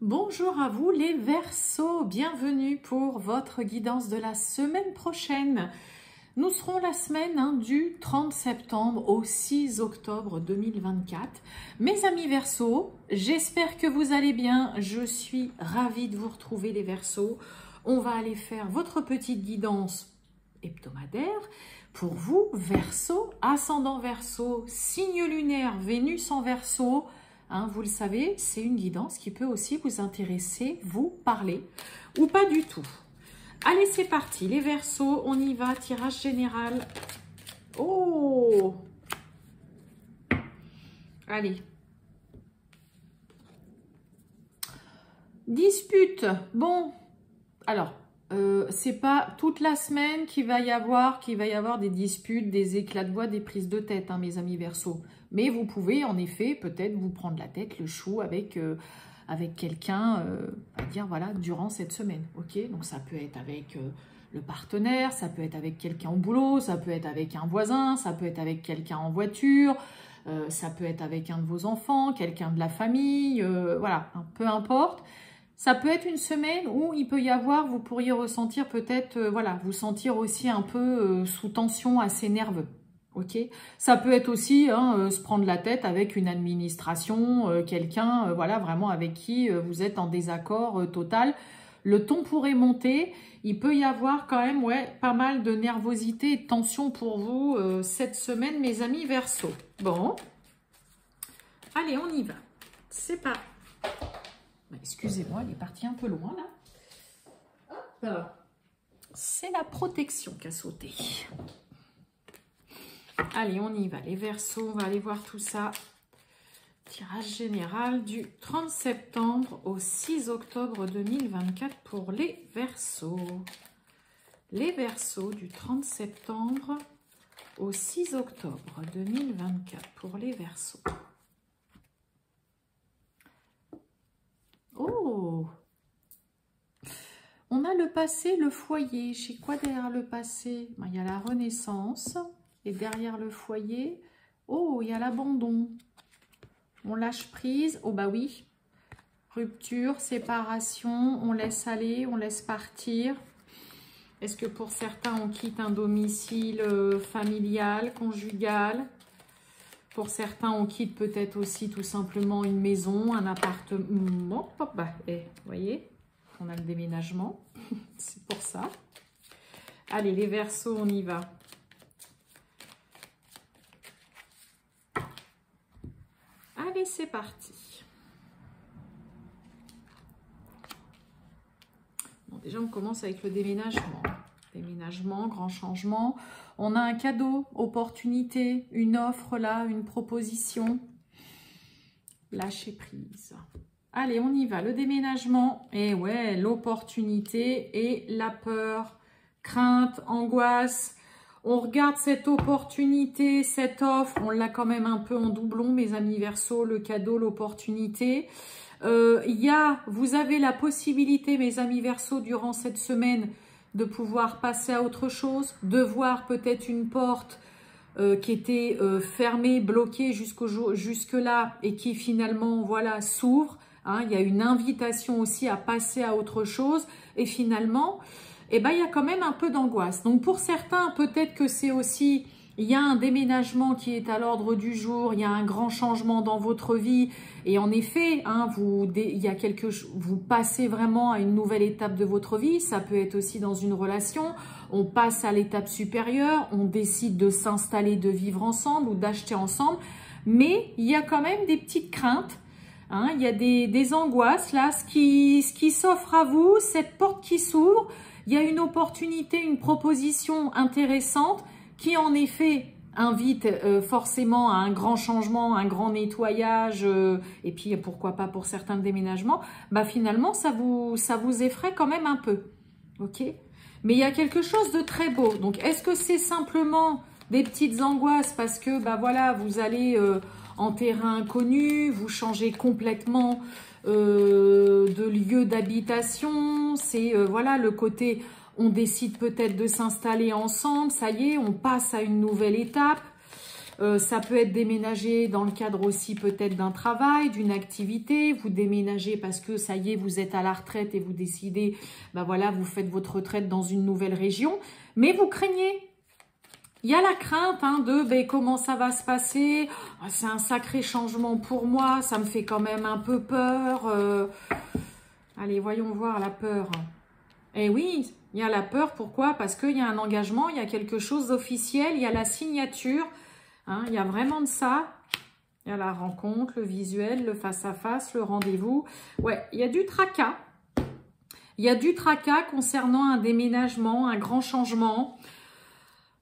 Bonjour à vous les Verseaux, bienvenue pour votre guidance de la semaine prochaine. Nous serons la semaine du 30 septembre au 6 octobre 2024. Mes amis Verseaux, j'espère que vous allez bien, je suis ravie de vous retrouver les Verseaux. On va aller faire votre petite guidance hebdomadaire pour vous Verseaux, ascendant Verseau, signe lunaire, Vénus en Verseau. Vous le savez, c'est une guidance qui peut aussi vous intéresser, vous parler ou pas du tout. Allez, c'est parti. Les Verseaux, on y va. Tirage général. Oh! Allez. Dispute. Bon. Alors, c'est pas toute la semaine qu'il va y avoir des disputes, des éclats de voix, des prises de tête, mes amis Verseaux. Mais vous pouvez en effet peut-être vous prendre la tête, le chou avec quelqu'un, on va dire voilà, durant cette semaine. Ok, donc ça peut être avec le partenaire, ça peut être avec quelqu'un au boulot, ça peut être avec un voisin, ça peut être avec quelqu'un en voiture, ça peut être avec un de vos enfants, quelqu'un de la famille, voilà, peu importe. Ça peut être une semaine où il peut y avoir, vous pourriez ressentir peut-être, voilà, vous sentir aussi un peu sous tension, assez nerveux. Ok, ça peut être aussi se prendre la tête avec une administration, quelqu'un, voilà, vraiment avec qui vous êtes en désaccord total. Le ton pourrait monter. Il peut y avoir quand même, ouais, pas mal de nervosité et de tension pour vous cette semaine, mes amis Verseaux. Bon, allez, on y va. C'est pas. Excusez-moi, elle est partie un peu loin là. Hop. C'est la protection qui a sauté. Allez, on y va. Les Verseaux, on va aller voir tout ça. Tirage général du 30 septembre au 6 octobre 2024 pour les Verseaux. Les Verseaux du 30 septembre au 6 octobre 2024 pour les Verseaux. Oh! On a le passé, le foyer. Chez quoi derrière le passé? Il y a la renaissance. Et derrière le foyer, oh, il y a l'abandon. On lâche prise. Oh, bah oui. Rupture, séparation. On laisse aller, on laisse partir. Est-ce que pour certains, on quitte un domicile familial, conjugal? Pour certains, on quitte peut-être aussi tout simplement une maison, un appartement. Vous voyez, on a le déménagement. C'est pour ça. Allez, les Verseaux, on y va. Allez, c'est parti. Bon, déjà, on commence avec le déménagement. Déménagement, grand changement. On a un cadeau, opportunité, une offre là, une proposition. Lâcher prise. Allez, on y va. Le déménagement. Et ouais, l'opportunité et la peur, crainte, angoisse. On regarde cette opportunité, cette offre, on l'a quand même un peu en doublon, mes amis Verseaux, le cadeau, l'opportunité. Vous avez la possibilité, mes amis Verseaux, durant cette semaine, de pouvoir passer à autre chose, de voir peut-être une porte qui était fermée, bloquée jusque-là et qui finalement, voilà, s'ouvre. Il y a une invitation aussi à passer à autre chose et finalement... il y a quand même un peu d'angoisse. Donc, pour certains, peut-être que c'est aussi, il y a un déménagement qui est à l'ordre du jour, il y a un grand changement dans votre vie. Et en effet, vous passez vraiment à une nouvelle étape de votre vie. Ça peut être aussi dans une relation. On passe à l'étape supérieure, on décide de s'installer, de vivre ensemble ou d'acheter ensemble. Mais il y a quand même des petites craintes. Il y a des angoisses là, ce qui s'offre à vous, cette porte qui s'ouvre. Il y a une opportunité, une proposition intéressante qui en effet invite forcément à un grand changement, un grand nettoyage et puis pourquoi pas pour certains le déménagement. Finalement ça vous effraie quand même un peu, ok? Mais il y a quelque chose de très beau. Donc est-ce que c'est simplement des petites angoisses parce que voilà, vous allez en terrain inconnu, vous changez complètement de lieu d'habitation, c'est voilà le côté on décide peut-être de s'installer ensemble, ça y est, on passe à une nouvelle étape. Ça peut être déménager dans le cadre aussi peut-être d'un travail, d'une activité. Vous déménagez parce que ça y est, vous êtes à la retraite et vous décidez, ben voilà, vous faites votre retraite dans une nouvelle région. Mais vous craignez. Il y a la crainte de ben, comment ça va se passer. Oh, c'est un sacré changement pour moi, ça me fait quand même un peu peur. Allez, voyons voir la peur. Eh oui, il y a la peur. Pourquoi? Parce qu'il y a un engagement, il y a quelque chose d'officiel, il y a la signature. Hein, il y a vraiment de ça. Il y a la rencontre, le visuel, le face-à-face, le rendez-vous. Ouais, il y a du tracas. Il y a du tracas concernant un déménagement, un grand changement.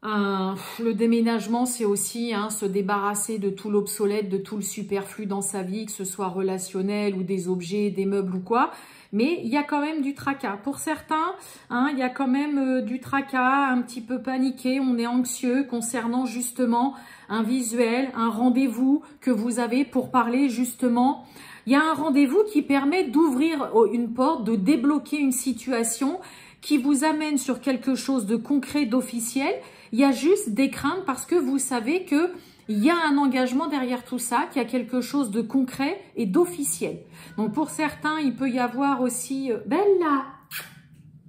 Le déménagement, c'est aussi se débarrasser de tout l'obsolète, de tout le superflu dans sa vie, que ce soit relationnel ou des objets, des meubles ou quoi. Mais il y a quand même du tracas. Pour certains, il y a quand même du tracas, un petit peu paniqué, on est anxieux concernant justement un visuel, un rendez-vous que vous avez pour parler justement. Il y a un rendez-vous qui permet d'ouvrir une porte, de débloquer une situation qui vous amène sur quelque chose de concret, d'officiel. Il y a juste des craintes parce que vous savez que il y a un engagement derrière tout ça, qu'il y a quelque chose de concret et d'officiel. Donc pour certains, il peut y avoir aussi... Bella!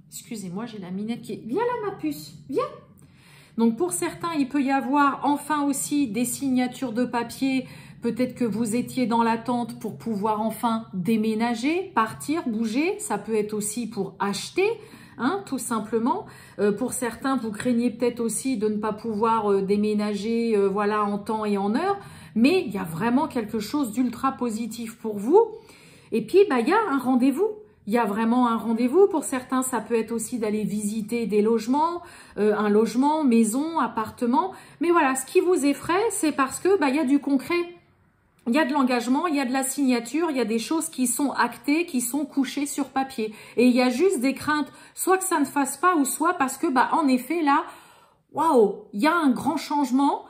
Excusez-moi, j'ai la minette qui est... Viens là ma puce, viens! Donc pour certains, il peut y avoir enfin aussi des signatures de papier. Peut-être que vous étiez dans l'attente pour pouvoir enfin déménager, partir, bouger. Ça peut être aussi pour acheter. Tout simplement. Pour certains, vous craignez peut-être aussi de ne pas pouvoir déménager voilà, en temps et en heure, mais il y a vraiment quelque chose d'ultra positif pour vous. Et puis, il y a un rendez-vous. Il y a vraiment un rendez-vous. Pour certains, ça peut être aussi d'aller visiter des logements, un logement, maison, appartement. Mais voilà, ce qui vous effraie, c'est parce que il y a du concret. Il y a de l'engagement, il y a de la signature, il y a des choses qui sont actées, qui sont couchées sur papier. Et il y a juste des craintes, soit que ça ne fasse pas, ou soit parce que, en effet, là, waouh, il y a un grand changement.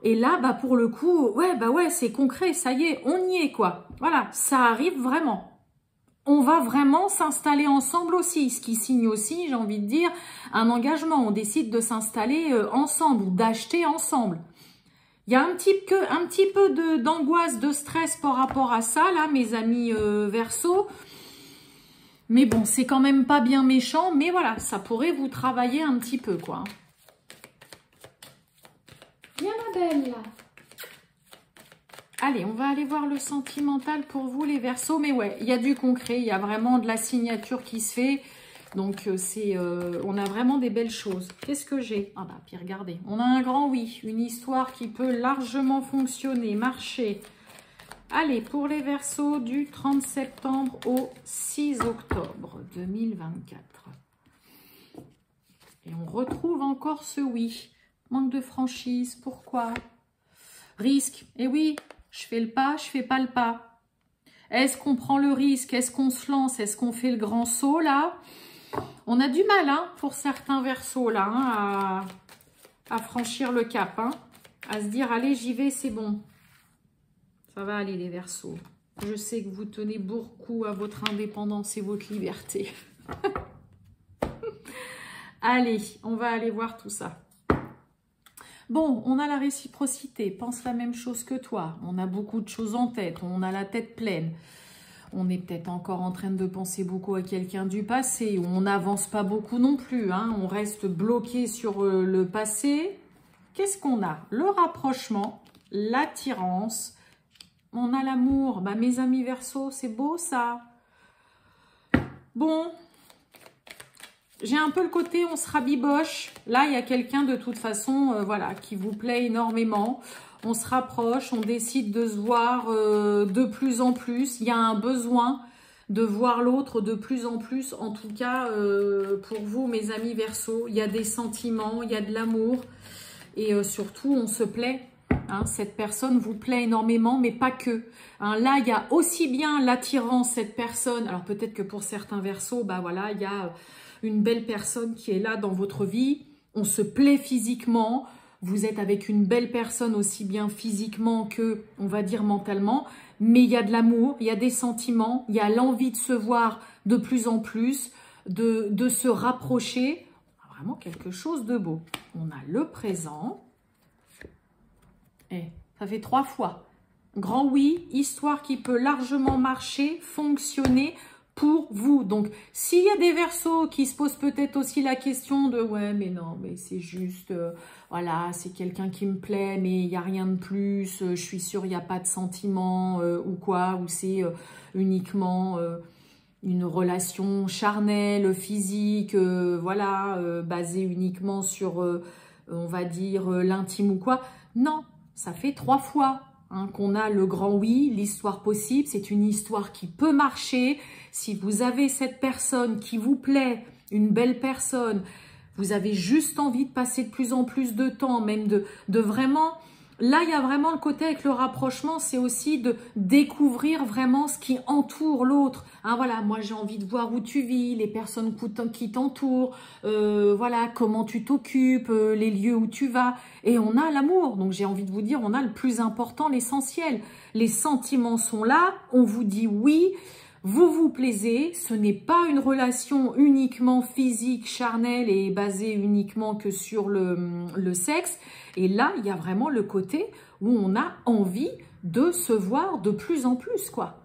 Et là, pour le coup, ouais, c'est concret, ça y est, on y est, quoi. Voilà, ça arrive vraiment. On va vraiment s'installer ensemble aussi, ce qui signe aussi, j'ai envie de dire, un engagement. On décide de s'installer ensemble ou d'acheter ensemble. Il y a un petit peu d'angoisse, de stress par rapport à ça, là, mes amis Verseau. Mais bon, c'est quand même pas bien méchant, mais voilà, ça pourrait vous travailler un petit peu, quoi. Viens, ma belle, là. Allez, on va aller voir le sentimental pour vous, les Verseaux. Mais ouais, il y a du concret, il y a vraiment de la signature qui se fait. Donc, on a vraiment des belles choses. Qu'est-ce que j'ai? Ah puis regardez, on a un grand oui. Une histoire qui peut largement fonctionner, marcher. Allez, pour les Verseaux, du 30 septembre au 6 octobre 2024. Et on retrouve encore ce oui. Manque de franchise, pourquoi? Risque, eh oui, je fais le pas, je fais pas le pas. Est-ce qu'on prend le risque? Est-ce qu'on se lance? Est-ce qu'on fait le grand saut, là? On a du mal, pour certains Verseaux, là, à franchir le cap, à se dire, allez, j'y vais, c'est bon. Ça va aller, les Verseaux. Je sais que vous tenez beaucoup à votre indépendance et votre liberté. Allez, on va aller voir tout ça. Bon, on a la réciprocité, pense la même chose que toi. On a beaucoup de choses en tête, on a la tête pleine. On est peut-être encore en train de penser beaucoup à quelqu'un du passé, ou on n'avance pas beaucoup non plus, on reste bloqué sur le passé. Qu'est-ce qu'on a? Le rapprochement, l'attirance, on a l'amour. Mes amis Verseaux, c'est beau ça. Bon, j'ai un peu le côté on se rabiboche. Là, il y a quelqu'un de toute façon, voilà, qui vous plaît énormément. On se rapproche, on décide de se voir de plus en plus. Il y a un besoin de voir l'autre de plus en plus. En tout cas, pour vous, mes amis Verseaux, il y a des sentiments, il y a de l'amour. Et surtout, on se plaît. Cette personne vous plaît énormément, mais pas que. Là, il y a aussi bien l'attirance, cette personne. Alors, peut-être que pour certains Verseaux, voilà, il y a une belle personne qui est là dans votre vie. On se plaît physiquement. Vous êtes avec une belle personne aussi bien physiquement que, on va dire, mentalement. Mais il y a de l'amour, il y a des sentiments, il y a l'envie de se voir de plus en plus, de se rapprocher. Vraiment quelque chose de beau. On a le présent. Ça fait 3 fois. Grand oui, histoire qui peut largement marcher, fonctionner pour vous. Donc, s'il y a des Verseaux qui se posent peut-être aussi la question de « ouais, mais non, mais c'est juste, voilà, c'est quelqu'un qui me plaît, mais il n'y a rien de plus, je suis sûre il n'y a pas de sentiment ou quoi, ou c'est uniquement une relation charnelle, physique, voilà, basée uniquement sur, on va dire, l'intime ou quoi. » Non, ça fait 3 fois. Qu'on a le grand oui, l'histoire possible, c'est une histoire qui peut marcher. Si vous avez cette personne qui vous plaît, une belle personne, vous avez juste envie de passer de plus en plus de temps, même de vraiment... Là, il y a vraiment le côté avec le rapprochement, c'est aussi de découvrir vraiment ce qui entoure l'autre. Voilà, moi j'ai envie de voir où tu vis, les personnes qui t'entourent, voilà, comment tu t'occupes, les lieux où tu vas. Et on a l'amour, donc j'ai envie de vous dire, on a le plus important, l'essentiel. Les sentiments sont là, on vous dit oui, vous vous plaisez, ce n'est pas une relation uniquement physique, charnelle et basée uniquement que sur le sexe. Et là, il y a vraiment le côté où on a envie de se voir de plus en plus, quoi.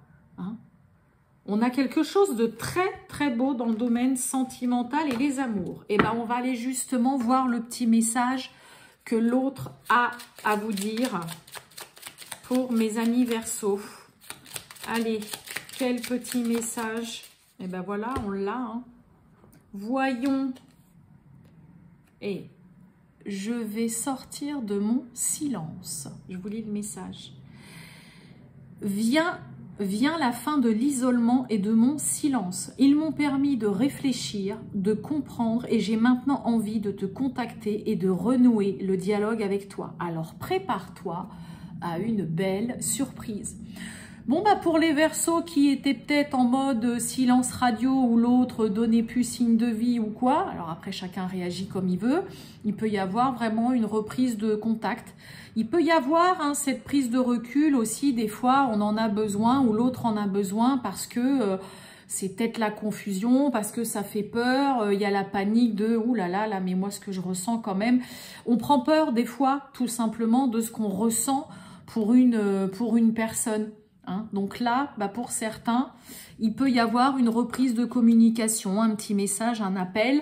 On a quelque chose de très, très beau dans le domaine sentimental et les amours. Et ben, on va aller justement voir le petit message que l'autre a à vous dire pour mes amis Verseaux. Allez, quel petit message. Et ben voilà, on l'a. Voyons. Et je vais sortir de mon silence. Je vous lis le message. Vient la fin de l'isolement et de mon silence. Ils m'ont permis de réfléchir, de comprendre et j'ai maintenant envie de te contacter et de renouer le dialogue avec toi. Alors prépare-toi à une belle surprise. Bon, bah pour les Verseaux qui étaient peut-être en mode silence radio ou l'autre donnait plus signe de vie ou quoi, alors après chacun réagit comme il veut, il peut y avoir vraiment une reprise de contact. Il peut y avoir cette prise de recul aussi, des fois on en a besoin ou l'autre en a besoin parce que c'est peut-être la confusion, parce que ça fait peur, il y a la panique de « ouh là là, là, mais moi ce que je ressens quand même ». On prend peur des fois tout simplement de ce qu'on ressent pour une personne. Donc là, bah pour certains, il peut y avoir une reprise de communication, un petit message, un appel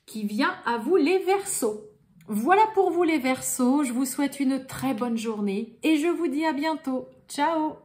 qui vient à vous les Verseaux. Voilà pour vous les Verseaux, je vous souhaite une très bonne journée et je vous dis à bientôt. Ciao!